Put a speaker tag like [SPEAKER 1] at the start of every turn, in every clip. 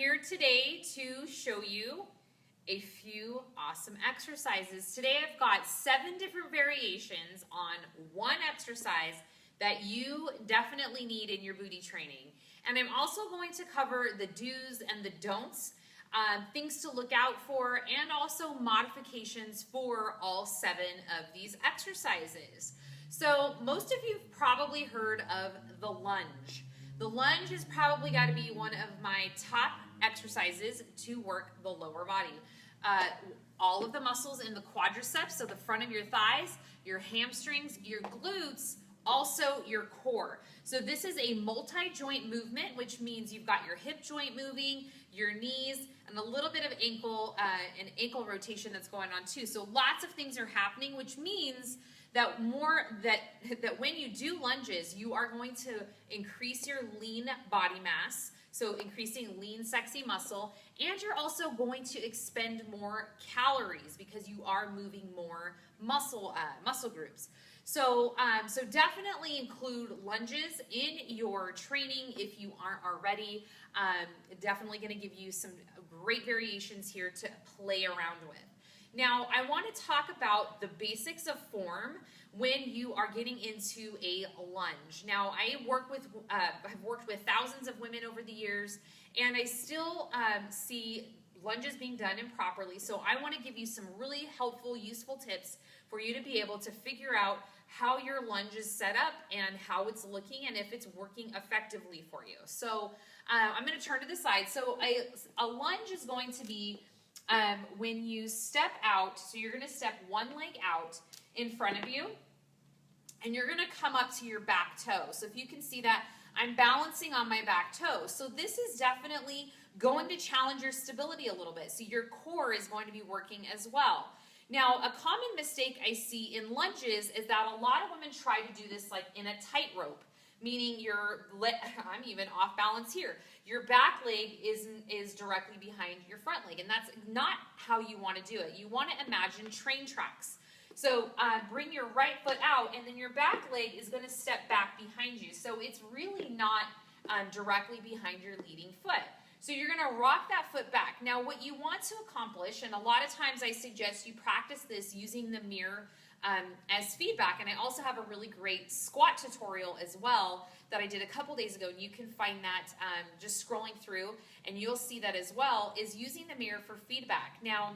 [SPEAKER 1] here today to show you a few awesome exercises. Today I've got 7 different variations on one exercise that you definitely need in your booty training. And I'm also going to cover the do's and the don'ts, things to look out for, and also modifications for all 7 of these exercises. So most of you've probably heard of the lunge. The lunge has probably got to be one of my top exercises to work the lower body. All of the muscles in the quadriceps, so the front of your thighs, your hamstrings, your glutes, also your core. So this is a multi-joint movement, which means you've got your hip joint moving, your knees, and a little bit of ankle rotation that's going on too. So lots of things are happening, which means that when you do lunges, you are going to increase your lean body mass, so increasing lean, sexy muscle, and you're also going to expend more calories because you are moving more muscle groups. So definitely include lunges in your training if you aren't already. Definitely going to give you some great variations here to play around with. Now, I want to talk about the basics of form when you are getting into a lunge. Now, I've worked with thousands of women over the years, and I still see lunges being done improperly. So I want to give you some really helpful, useful tips for you to be able to figure out how your lunge is set up and how it's looking and if it's working effectively for you. So I'm going to turn to the side. So a lunge is going to be when you step out, so you're going to step one leg out in front of you, and you're going to come up to your back toe. So if you can see that, I'm balancing on my back toe. So this is definitely going to challenge your stability a little bit. So your core is going to be working as well. Now, a common mistake I see in lunges is that a lot of women try to do this like in a tightrope, meaning I'm even off balance here. Your back leg is directly behind your front leg, and that's not how you want to do it. You want to imagine train tracks. So bring your right foot out, and then your back leg is going to step back behind you. So it's really not directly behind your leading foot. So you're going to rock that foot back. Now, what you want to accomplish, and a lot of times I suggest you practice this using the mirror as feedback, and I also have a really great squat tutorial as well that I did a couple days ago, and you can find that just scrolling through, and you'll see that as well, is using the mirror for feedback. Now,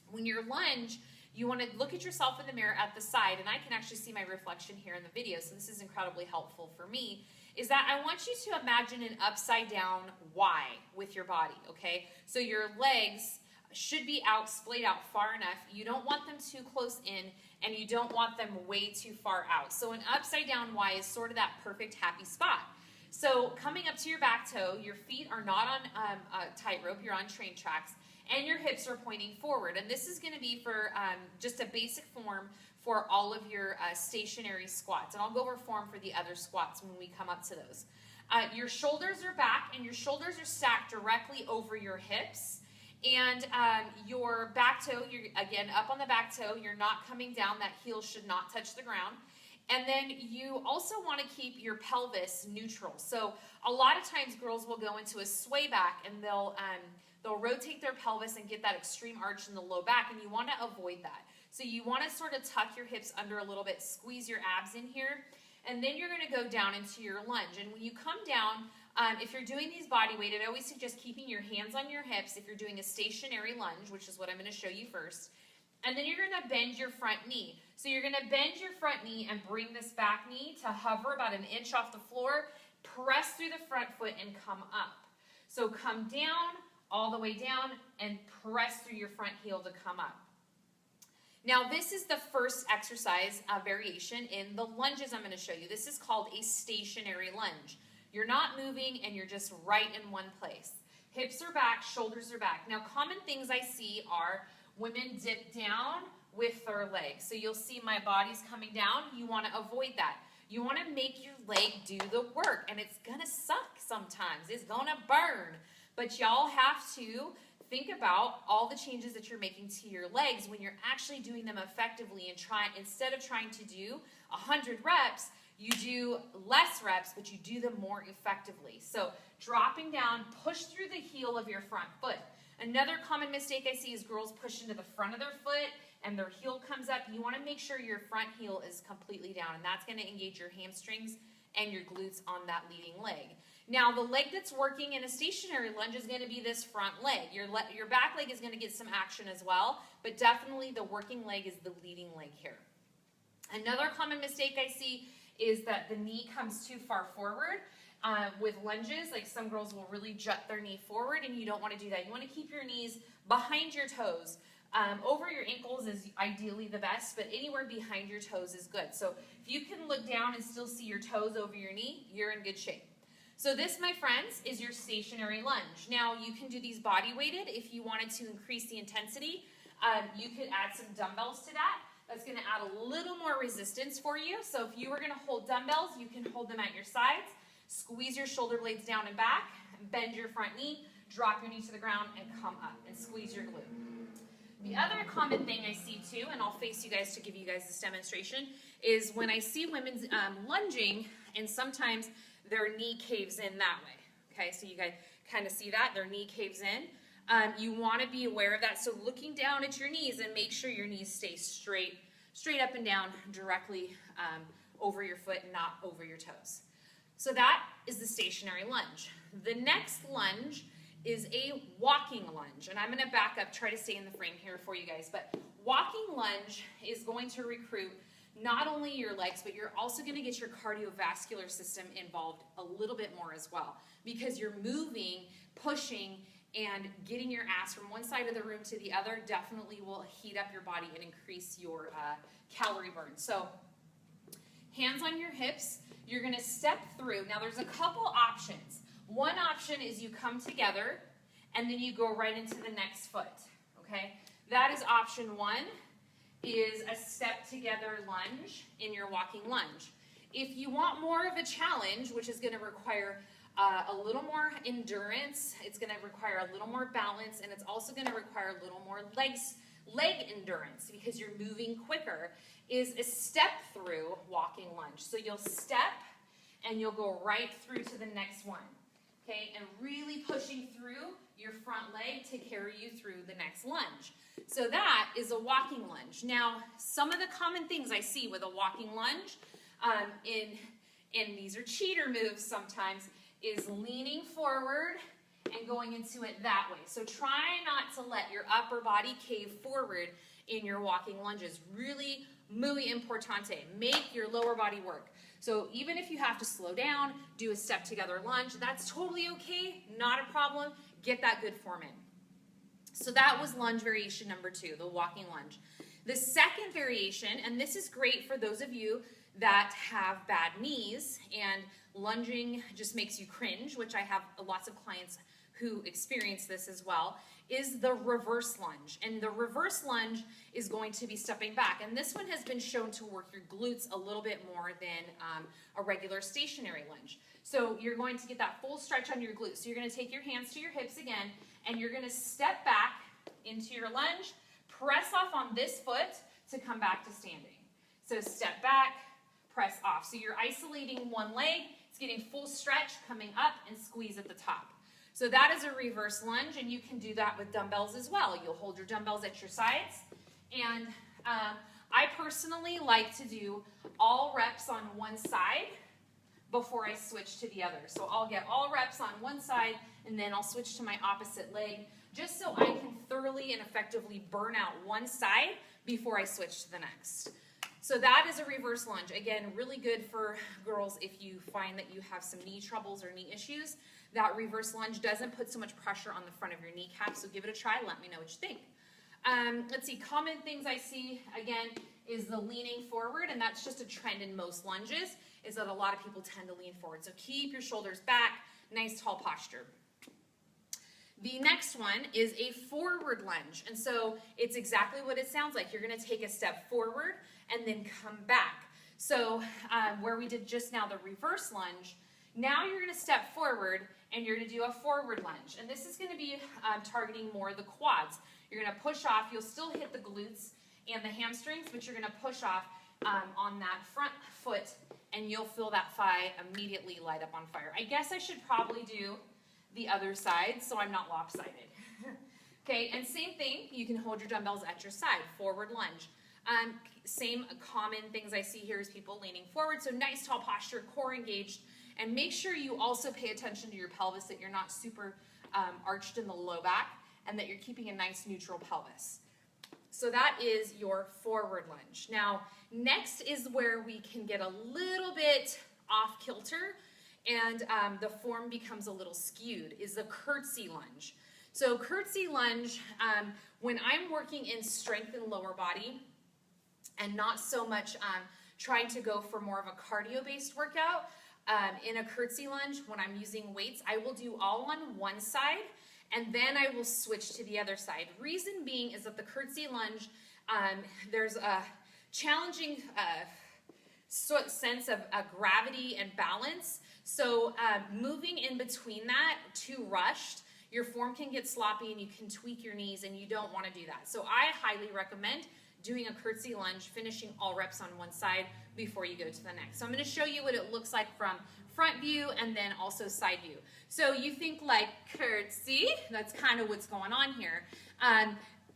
[SPEAKER 1] when you're lunge, you want to look at yourself in the mirror at the side, and I can actually see my reflection here in the video, so this is incredibly helpful for me, is that I want you to imagine an upside down Y with your body, okay? So your legs should be out, splayed out far enough. You don't want them too close in, and you don't want them way too far out. So an upside down Y is sort of that perfect happy spot. So coming up to your back toe, your feet are not on a tightrope, you're on train tracks, and your hips are pointing forward. And this is going to be for just a basic form for all of your stationary squats. And I'll go over form for the other squats when we come up to those. Your shoulders are back, and your shoulders are stacked directly over your hips. And your back toe, you're again up on the back toe, you're not coming down, that heel should not touch the ground. And then you also want to keep your pelvis neutral. So a lot of times girls will go into a sway back, and they'll rotate their pelvis and get that extreme arch in the low back, and you want to avoid that. So you want to sort of tuck your hips under a little bit, squeeze your abs in here, and then you're going to go down into your lunge. And when you come down, if you're doing these body weight, I always suggest keeping your hands on your hips if you're doing a stationary lunge, which is what I'm going to show you first. And then you're going to bend your front knee. So you're going to bend your front knee and bring this back knee to hover about an inch off the floor, press through the front foot, and come up. So come down, all the way down, and press through your front heel to come up. Now, this is the first exercise variation in the lunges I'm going to show you. This is called a stationary lunge. You're not moving, and you're just right in one place. Hips are back, shoulders are back. Now, common things I see are women dip down with their legs. So you'll see my body's coming down. You want to avoid that. You want to make your leg do the work, and it's going to suck sometimes. It's going to burn. But y'all have to think about all the changes that you're making to your legs when you're actually doing them effectively, and instead of trying to do 100 reps, you do less reps, but you do them more effectively. So dropping down, push through the heel of your front foot. Another common mistake I see is girls push into the front of their foot and their heel comes up. You want to make sure your front heel is completely down, and that's going to engage your hamstrings and your glutes on that leading leg. Now, the leg that's working in a stationary lunge is going to be this front leg. Your back leg is going to get some action as well, but definitely the working leg is the leading leg here. Another common mistake I see is that the knee comes too far forward. With lunges, like some girls will really jut their knee forward, and you don't want to do that. You want to keep your knees behind your toes. Over your ankles is ideally the best, but anywhere behind your toes is good. So if you can look down and still see your toes over your knee, you're in good shape. So this, my friends, is your stationary lunge. Now, you can do these body weighted if you wanted to increase the intensity. You could add some dumbbells to that. That's going to add a little more resistance for you. So if you were going to hold dumbbells, you can hold them at your sides. Squeeze your shoulder blades down and back, bend your front knee, drop your knee to the ground, and come up and squeeze your glute. The other common thing I see too, and I'll face you guys to give you guys this demonstration, is when I see women lunging, and sometimes their knee caves in that way. Okay, so you guys kind of see that, their knee caves in. You want to be aware of that, so looking down at your knees and make sure your knees stay straight up and down, directly over your foot, not over your toes. So that is the stationary lunge. The next lunge is a walking lunge, and I'm going to back up, try to stay in the frame here for you guys, but walking lunge is going to recruit not only your legs, but you're also going to get your cardiovascular system involved a little bit more as well, because you're moving, pushing, and getting your ass from one side of the room to the other definitely will heat up your body and increase your calorie burn. So hands on your hips, you're going to step through. Now there's a couple options. One option is you come together and then you go right into the next foot, okay? That is option one, is a step together lunge in your walking lunge. If you want more of a challenge, which is going to require a little more endurance, it's going to require a little more balance, and it's also going to require a little more leg endurance because you're moving quicker, is a step through walking lunge. So you'll step and you'll go right through to the next one, okay? And really pushing through your front leg to carry you through the next lunge. So that is a walking lunge. Now, some of the common things I see with a walking lunge, and these are cheater moves sometimes, is leaning forward and going into it that way. So try not to let your upper body cave forward in your walking lunges. Really muy importante. Make your lower body work. So even if you have to slow down, do a step together lunge, that's totally okay, not a problem. Get that good form in. So that was lunge variation number 2, the walking lunge. The second variation, and this is great for those of you that have bad knees and lunging just makes you cringe, which I have lots of clients who experience this as well, is the reverse lunge. And the reverse lunge is going to be stepping back. And this one has been shown to work your glutes a little bit more than a regular stationary lunge. So you're going to get that full stretch on your glutes. So you're going to take your hands to your hips again, and you're going to step back into your lunge, press off on this foot to come back to standing. So step back, press off. So you're isolating one leg, it's getting full stretch, coming up and squeeze at the top. So that is a reverse lunge, and you can do that with dumbbells as well. You'll hold your dumbbells at your sides, and I personally like to do all reps on one side before I switch to the other. So I'll get all reps on one side, and then I'll switch to my opposite leg, just so I can thoroughly and effectively burn out one side before I switch to the next. So that is a reverse lunge. Again, really good for girls if you find that you have some knee troubles or knee issues. That reverse lunge doesn't put so much pressure on the front of your kneecap, so give it a try. Let me know what you think. Let's see, common things I see, again, is the leaning forward, and that's just a trend in most lunges, is that a lot of people tend to lean forward. So keep your shoulders back, nice tall posture. The next one is a forward lunge, and so it's exactly what it sounds like. You're going to take a step forward and then come back. So where we did just now the reverse lunge, now you're going to step forward and you're going to do a forward lunge. And this is going to be targeting more the quads. You're going to push off. You'll still hit the glutes and the hamstrings, but you're going to push off on that front foot and you'll feel that thigh immediately light up on fire. I guess I should probably do the other side so I'm not lopsided. Okay, and same thing, you can hold your dumbbells at your side, forward lunge. Same common things I see here is people leaning forward, so nice tall posture, core engaged, and make sure you also pay attention to your pelvis, that you're not super arched in the low back, and that you're keeping a nice neutral pelvis. So that is your forward lunge. Now, next is where we can get a little bit off kilter, and the form becomes a little skewed, is the curtsey lunge. So curtsey lunge, when I'm working in strength and lower body, and not so much trying to go for more of a cardio-based workout, in a curtsey lunge, when I'm using weights, I will do all on one side, and then I will switch to the other side. Reason being is that the curtsey lunge, there's a challenging sense of gravity and balance. So moving in between that, too rushed, your form can get sloppy and you can tweak your knees, and you don't want to do that. So I highly recommend doing a curtsey lunge, finishing all reps on one side before you go to the next. So I'm going to show you what it looks like from front view and then also side view. So you think like curtsey, that's kind of what's going on here.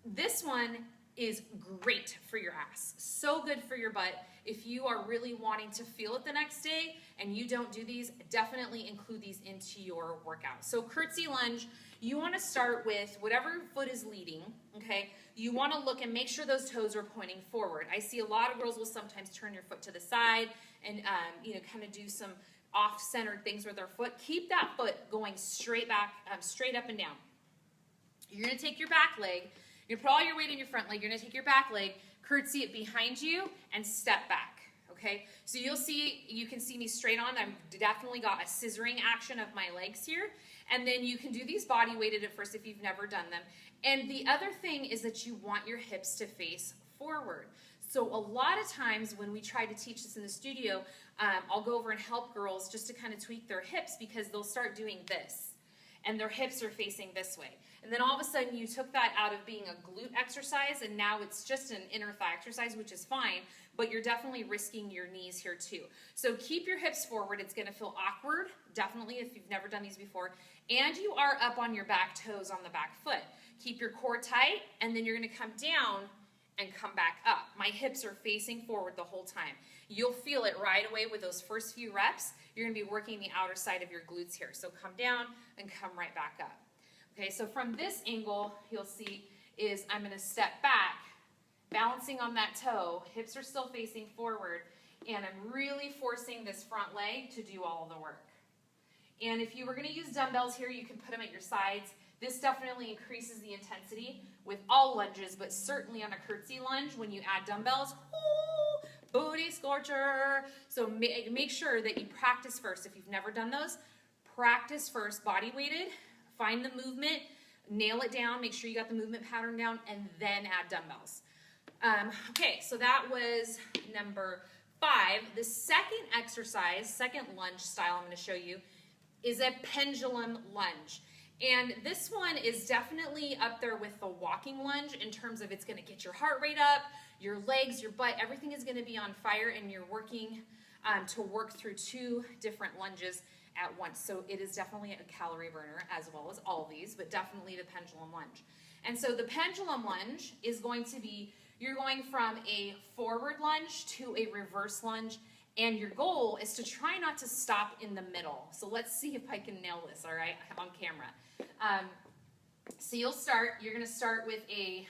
[SPEAKER 1] This one is great for your ass, so good for your butt. If you are really wanting to feel it the next day and you don't do these, definitely include these into your workout. So curtsey lunge, you want to start with whatever foot is leading, okay? You want to look and make sure those toes are pointing forward. I see a lot of girls will sometimes turn your foot to the side and you know, kind of do some off-centered things with their foot. Keep that foot going straight back, straight up and down. You're going to take your back leg. You're going to put all your weight in your front leg. You're going to take your back leg, curtsey it behind you, and step back. Okay, so you can see me straight on. I've definitely got a scissoring action of my legs here. And then you can do these body weighted at first if you've never done them. And the other thing is that you want your hips to face forward. So a lot of times when we try to teach this in the studio, I'll go over and help girls just to kind of tweak their hips, because they'll start doing this and their hips are facing this way. And then all of a sudden you took that out of being a glute exercise and now it's just an inner thigh exercise, which is fine, but you're definitely risking your knees here too. So keep your hips forward. It's going to feel awkward, definitely, if you've never done these before. And you are up on your back toes on the back foot. Keep your core tight, and then you're going to come down and come back up. My hips are facing forward the whole time. You'll feel it right away with those first few reps. You're going to be working the outer side of your glutes here. So come down and come right back up. Okay, so from this angle, you'll see is I'm going to step back, balancing on that toe. Hips are still facing forward, and I'm really forcing this front leg to do all the work. And if you were going to use dumbbells here, you can put them at your sides. This definitely increases the intensity with all lunges, but certainly on a curtsey lunge, when you add dumbbells, ooh, booty scorcher. So make sure that you practice first. If you've never done those, practice first, body weighted, find the movement, nail it down, make sure you got the movement pattern down, and then add dumbbells. Okay, so that was number 5. The second exercise, second lunge style I'm going to show you is a pendulum lunge. And this one is definitely up there with the walking lunge in terms of it's going to get your heart rate up, your legs, your butt, everything is going to be on fire, and you're working to work through 2 different lunges at once. So it is definitely a calorie burner as well as all these, but definitely the pendulum lunge. And so the pendulum lunge is going to be, you're going from a forward lunge to a reverse lunge, and your goal is to try not to stop in the middle. So let's see if I can nail this, all right, on camera. So you're going to start with a,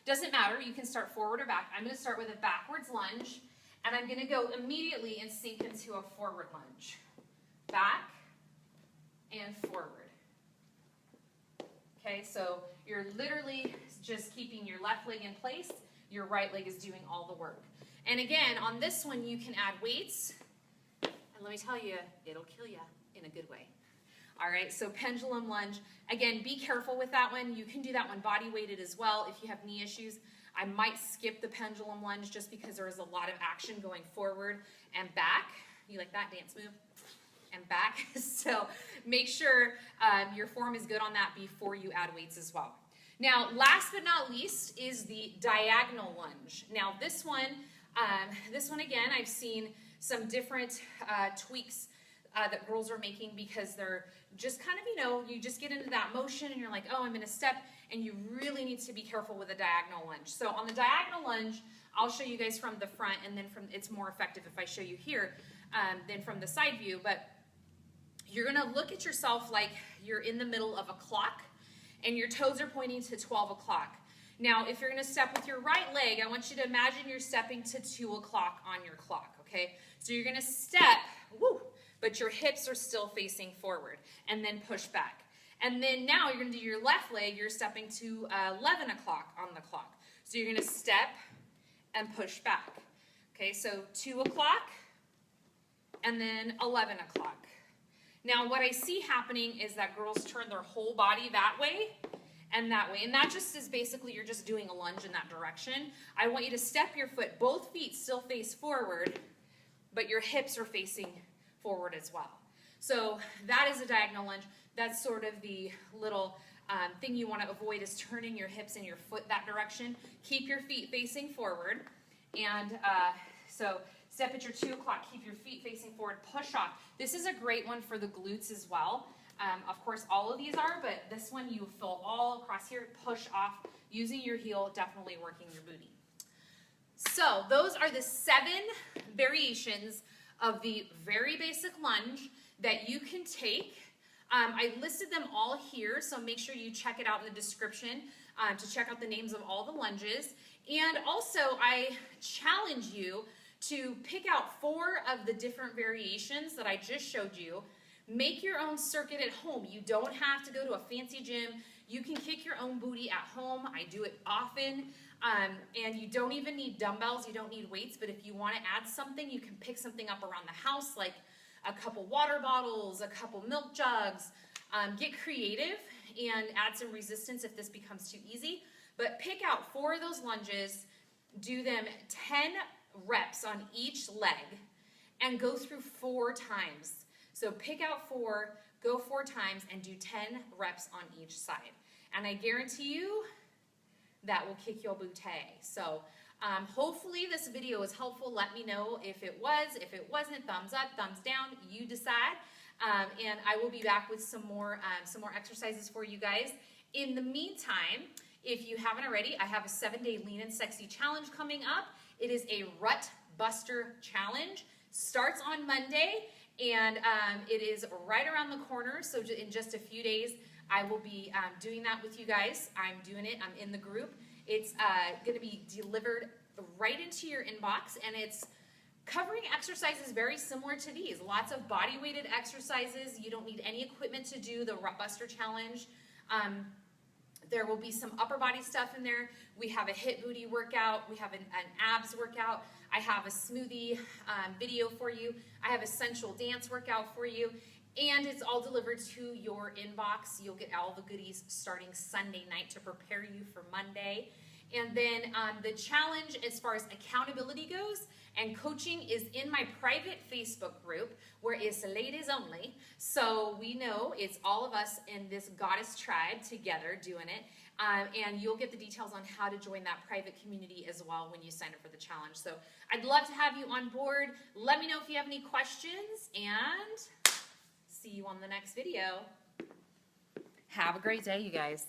[SPEAKER 1] doesn't matter, you can start forward or back. I'm going to start with a backwards lunge, and I'm going to go immediately and sink into a forward lunge. Back and forward. Okay, so you're literally just keeping your left leg in place, your right leg is doing all the work. And again, on this one, you can add weights, and let me tell you, it'll kill you in a good way. All right, so pendulum lunge. Again, be careful with that one. You can do that one body weighted as well if you have knee issues. I might skip the pendulum lunge just because there is a lot of action going forward and back. You like that dance move? And back. So make sure your form is good on that before you add weights as well. Now, last but not least is the diagonal lunge. Now, this one again, I've seen some different tweaks that girls are making because they're just kind of, you know, you just get into that motion and you're like, oh, I'm in a step, and you really need to be careful with a diagonal lunge. So on the diagonal lunge, I'll show you guys from the front, and then it's more effective if I show you here than from the side view. But you're gonna look at yourself like you're in the middle of a clock and your toes are pointing to 12 o'clock. Now, if you're gonna step with your right leg, I want you to imagine you're stepping to 2 o'clock on your clock, okay? So you're gonna step, woo, but your hips are still facing forward, and then push back. And then now you're gonna do your left leg, you're stepping to 11 o'clock on the clock. So you're gonna step and push back. Okay, so 2 o'clock, and then 11 o'clock. Now what I see happening is that girls turn their whole body that way, and that way. And that just is basically you're just doing a lunge in that direction. I want you to step your foot, both feet still face forward, but your hips are facing forward as well. So that is a diagonal lunge. That's sort of the little thing you want to avoid, is turning your hips and your foot that direction. Keep your feet facing forward. And so step at your 2 o'clock, keep your feet facing forward, push off. This is a great one for the glutes as well. Of course, all of these are, but this one you feel all across here, push off, using your heel, definitely working your booty. So those are the 7 variations of the very basic lunge that you can take. I listed them all here, so make sure you check it out in the description to check out the names of all the lunges. And also, I challenge you to pick out 4 of the different variations that I just showed you. Make your own circuit at home. You don't have to go to a fancy gym. You can kick your own booty at home. I do it often. And you don't even need dumbbells. You don't need weights. But if you want to add something, you can pick something up around the house, like a couple water bottles, a couple milk jugs. Get creative and add some resistance if this becomes too easy. But pick out 4 of those lunges. Do them 10 reps on each leg and go through 4 times. So pick out 4, go 4 times, and do 10 reps on each side. And I guarantee you that will kick your booty. So hopefully this video was helpful. Let me know if it was. If it wasn't, thumbs up, thumbs down, you decide. And I will be back with some more exercises for you guys. In the meantime, if you haven't already, I have a 7-day lean and sexy challenge coming up. It is a rut buster challenge. Starts on Monday. And it is right around the corner, so in just a few days, I will be doing that with you guys. I'm doing it. I'm in the group. It's going to be delivered right into your inbox, and it's covering exercises very similar to these. Lots of body-weighted exercises. You don't need any equipment to do the Rut Buster Challenge. There will be some upper body stuff in there. We have a hip booty workout. We have an abs workout. I have a smoothie video for you. I have a sensual dance workout for you. And it's all delivered to your inbox. You'll get all the goodies starting Sunday night to prepare you for Monday. And then the challenge as far as accountability goes and coaching is in my private Facebook group where it's ladies only. So we know it's all of us in this goddess tribe together doing it. And you'll get the details on how to join that private community as well when you sign up for the challenge. So I'd love to have you on board. Let me know if you have any questions, and see you on the next video. Have a great day, you guys.